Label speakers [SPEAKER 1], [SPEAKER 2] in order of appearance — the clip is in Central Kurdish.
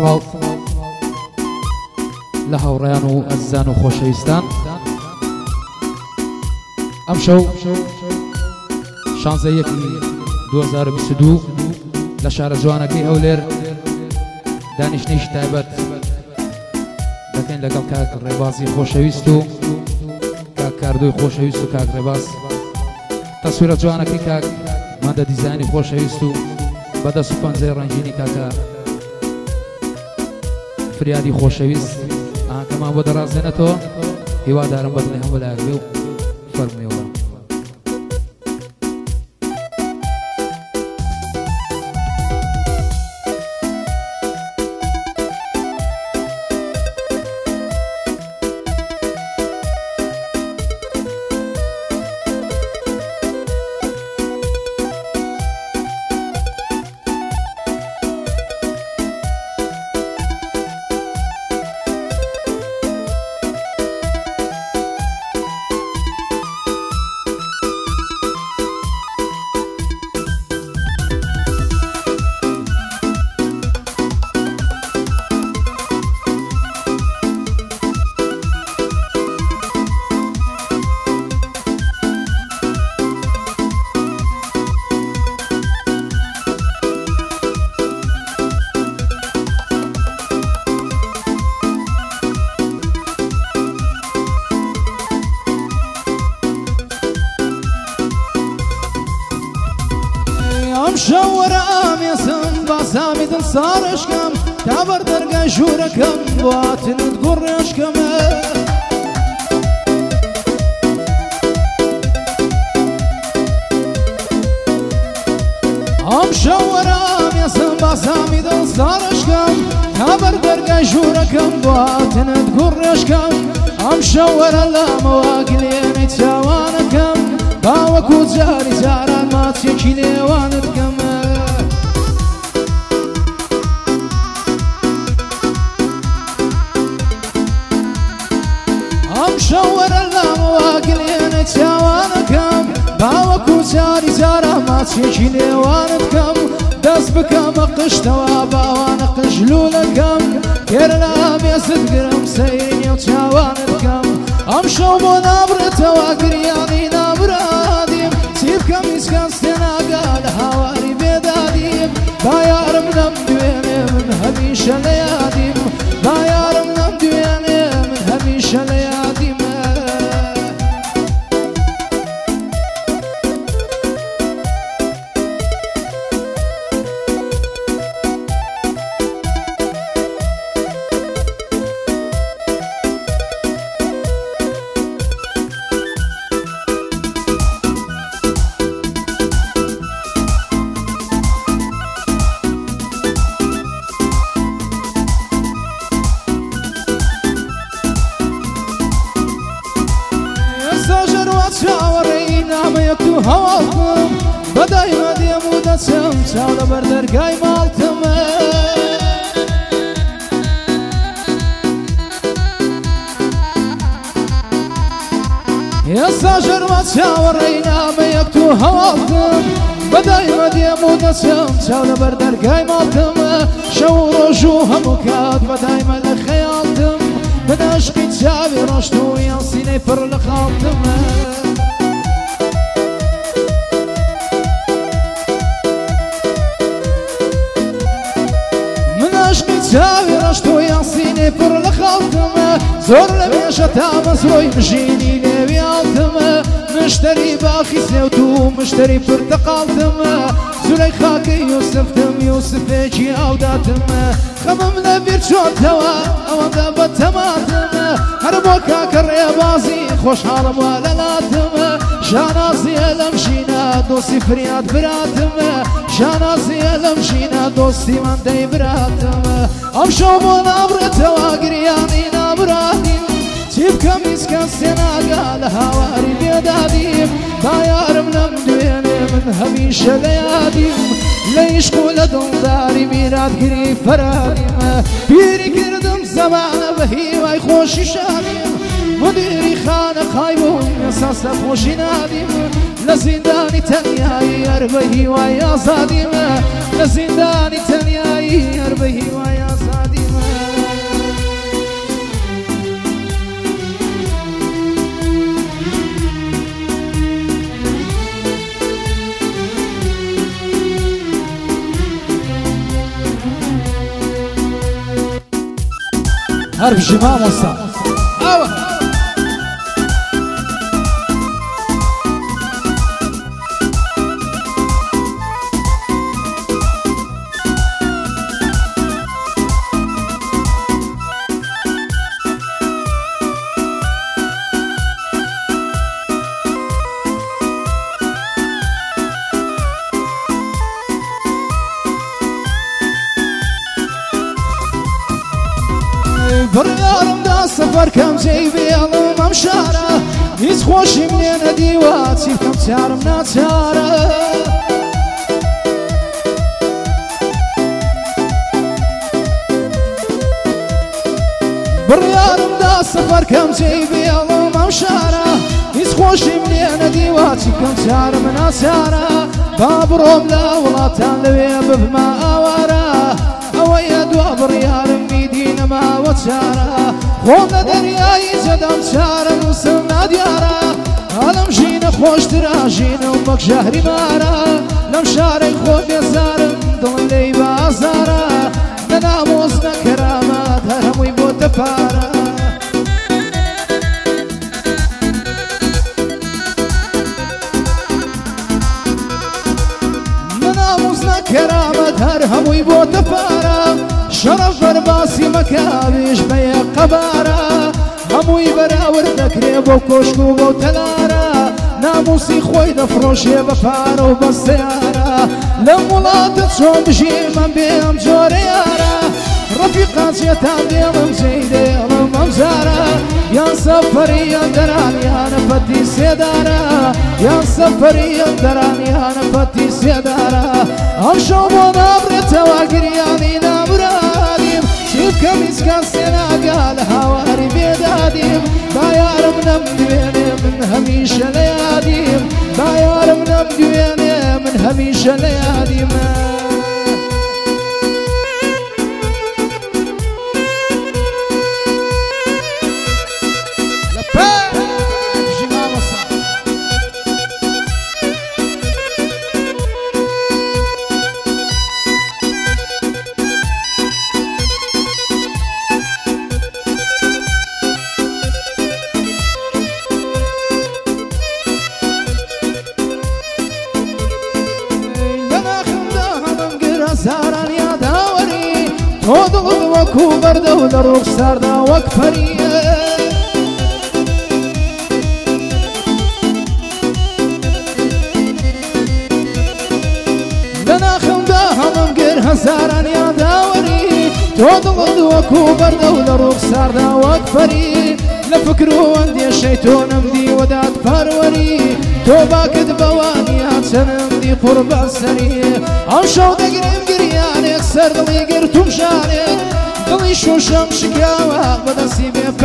[SPEAKER 1] سڵاو لە هاوڕێیان و ئەزیزان و خۆشەویستان. ئەم شەو 16/1/2022 لە شارە جوانەکەی ئەولێر دانیشتنیشی تایبەت دەکەین لەگەڵ کاک ڕێبازی خۆشەویست و کاک کاردۆی خۆشەویست و کاک ڕێباز. تەسویرە جوانەکەی کاک مادە دیزایانی خۆشەویست و بەدەست و پەنجەی ڕەنگینی کاکە فریادی خۆشەویست ئاکەمان بۆ دەڕازێنێتەوە. هیوادارم بەدڵی هەموو لایەک بێ و فەرموویەوە.
[SPEAKER 2] شەوەرە ئامێسم باسامی دڵ ساڕشکەم تا بەردەرگای ژوورەکەم بواتنت گوڕێشکەمە. ئەم شەوەرە ئامێسم باسامی دڵ ساڕشکەم تا بەردەرگای ژوورەکەم بواتنت گوڕێشکەم. ئەم شەوەرە لامەوە گلێنەی چاوانەکەم باوەکو جاری جاران ماچێکی لێوانت کەمە. ئەم شەوەرە لامەوە گلێنەی چاوانەکەم باوەکو جاری جاران ماچێکی لێوانت کەم. دەست بکەمە قشتەوە باوانە قژلوولەکەم گێرە لە ئامێزت گرم سەیری نێو چاوانت کەم. ئەم شەو بۆ نابڕێتەوە گریانی نابرادیم چی بکەم هیچکەس تێناگا لە هاواری بێدادیم. با یارم لەم دوێنێ من هەمیشە لە یادیم با یارم لەم دوێنێ من هەمیشە لە یادیمە. چاوەڕێی نامەیەک و هەواڵتم بەدایمە دێم و دەچم چاو لە بەردەرگای ماڵتمە. ئێستا ژەرمە چاوەڕێی نامەیەک و هەواڵتم بەدایمە دێم و دەچم چاو لە بەردەرگای ماڵتمە. شەو و ڕۆژ و هەموو کات بەدایمە لە خەیاڵتم بەداشقی چاوی ڕۆشت و یان سینەی پڕ لە خاڵتمە. چاوی ڕۆشت و یان سینەی پڕ لە خاڵتمە. زۆر لە مێژە تا بەزۆی مژینی نێویاڵتمە. مشتری باخی سێوت و مشتری پرتەقاڵتمە. زولەی خاکەی یوسفتم یوسفێکی ئاوداتمە. خەمم لە بیر چۆنتەوە ئەوەندە بەتەماتمە. هەر بۆ کاکە ڕێبازی خۆشحاڵم وا لەلاتمە. شانازیە لەم ژینە دۆستی فریاد براتمە. شانازیە لەم ژینە دۆستی مەندەی براتمە. ئەم شەو بۆ نابڕێتەوە گریانی نابراتیم چی بکەم هیچ کەس تێناگا لە هاواری بێدادیم. با یارم لەم دوێنێ من هەمیشە لە یادیم لە عیشق و لە دڵداری میراتگیری فەرادیمە. پیری کردم زەمانە بە هیوای خۆشی شادیم مدیری خانەقای بووم ئێستا سەرخۆشی نادیم. لە زیندانی تەنیایی هەر بە هیوای ئازادیمە. لە زیندانی تەنیایی هەر بە هیوای ئازادی هرب جمام وصا بريارم دا سفر كم جيبي الله ممشارة هيز خوشي منين ديواتي كم تارم ناتارة بريارم دا سفر كم جيبي الله ممشارة هيز خوشي منين ديواتي كم تارم ناتارة بابروم لا ولاتان لوي بفما اوارا اويا دوا بريارم ميدين ما وتشارا خونا درياي زدم شارا وسلنا ديارا ألم جينا خوش تراجينا ومك شهري مارا لم شاري خوف يزارم دون لي بازارا نناموزنا كرامات هرموي بوت فارا نناموزنا كرامات هرموي بوت فارا شرف برباسي مكابيش بيا قبارا هموي براور ذكري بو كشكو بو تلارا ناموسي خوي دفروشي بفارا وبالسيارة لمولات تشون بجي من بيهم جوريارا رفيقات يتان ديهم زيديهم ممزارا يا سفري يا دران يا نفتي سيدارا يا سفري يا دران يا نفتي سيدارا امشو بنابرة واقرياني نامراديم شيف كميس كاسينا قال هواري بيداديم بايارم نمدويني من هميشة لياديم بايارم نمدويني من هميشة لياديم زاران يا داوري تودل وكوبر دولة رخصار دا وكفري لنا خمدا هم غير زاران يا داوري تودل وكوبر دولة رخصار دا وكفري لفكرو عندي الشيطان مدي ودات فروري توبا كدبواني هاتسنمدي قرب السري عشو دقريم قرياني اكسر دلي قرتم شاري دلي شوشم شكاوة بدسي بيف